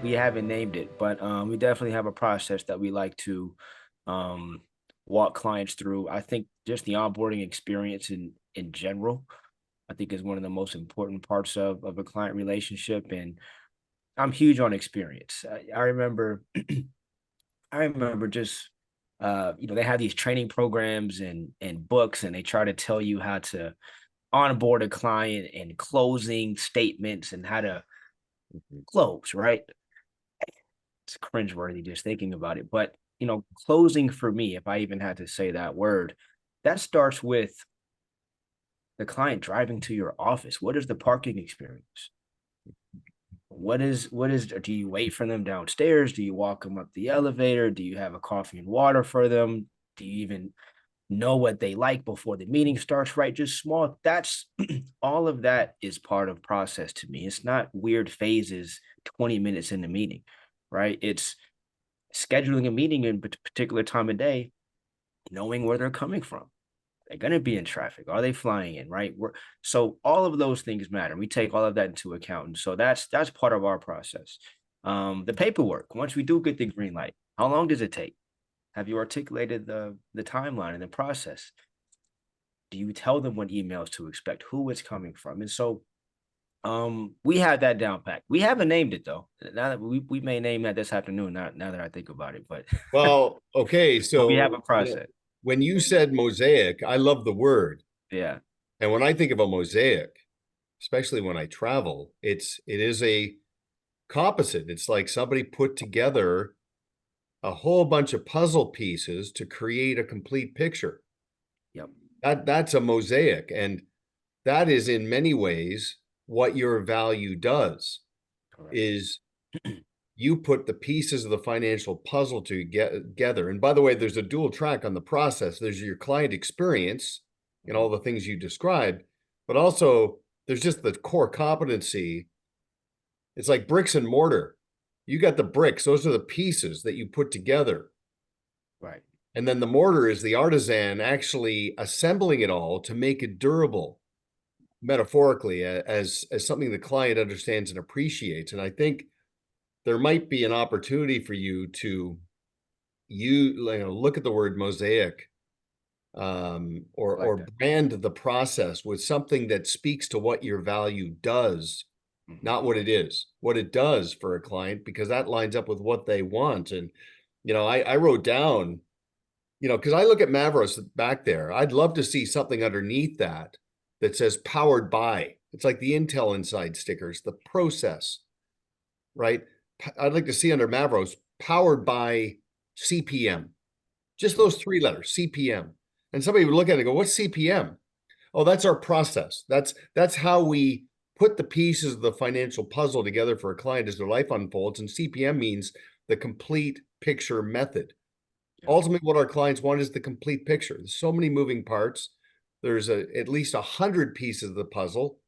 We haven't named it, but we definitely have a process that we like to um, walk clients through. I think just the onboarding experience in general, I think is one of the most important parts of a client relationship. And I'm huge on experience. I remember I remember just they have these training programs and books, and they try to tell you how to onboard a client and closing statements and how to close, right? It's cringeworthy just thinking about it. But closing for me, if I even had to say that word, that starts with the client driving to your office. What is the parking experience? What is do you wait for them downstairs? Do you walk them up the elevator? Do you have a coffee and water for them? Do you even know what they like before the meeting starts, right? Just small, that's all of that is part of process to me. It's not weird phases 20 minutes in the meeting, right? It's scheduling a meeting in a particular time of day, knowing where they're coming from. They're going to be in traffic. Are they flying in, right? So all of those things matter. We take all of that into account. And so that's part of our process. The paperwork, once we do get the green light, how long does it take? Have you articulated the timeline and the process? Do you tell them what emails to expect, who it's coming from? And so we had that down pat. We haven't named it though. Now that we may name that this afternoon, now that I think about it, but Well, okay, but we have so a process. when you said mosaic, I love the word. Yeah. And when I think of a mosaic, especially when I travel, it is a composite. It's like somebody put together a whole bunch of puzzle pieces to create a complete picture. Yep. That's a mosaic, and that is in many ways what your value does Correct. is you put the pieces of the financial puzzle together. And by the way, there's a dual track on the process. There's your client experience and all the things you described, but also there's just the core competency. It's like bricks and mortar. You got the bricks, those are the pieces that you put together. Right. And then the mortar is the artisan actually assembling it all to make it durable, metaphorically, as something the client understands and appreciates. And I think there might be an opportunity for you to look at the word mosaic, I like or that. brand the process with something that speaks to what your value does, Mhm. not what it is, what it does for a client, because that lines up with what they want. And I wrote down, because I look at Mavros back there, I'd love to see something underneath that that says powered by. It's like the Intel Inside stickers, the process, right? I'd like to see under Mavros powered by CPM, just Sure. those three letters, CPM. And somebody would look at it and go, what's CPM? Oh, that's our process. That's how we put the pieces of the financial puzzle together for a client as their life unfolds. And CPM means the complete picture method. Yep. Ultimately, what our clients want is the complete picture. There's so many moving parts. There's at least 100 pieces of the puzzle,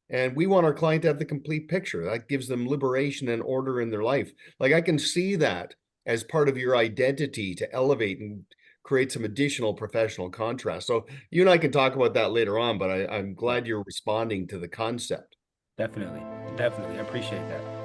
and we want our client to have the complete picture. That gives them liberation and order in their life. Like, I can see that as part of your identity to elevate and create some additional professional contrast. So you and I can talk about that later on, but I'm Yeah. glad you're responding to the concept. Definitely. Definitely. I appreciate that.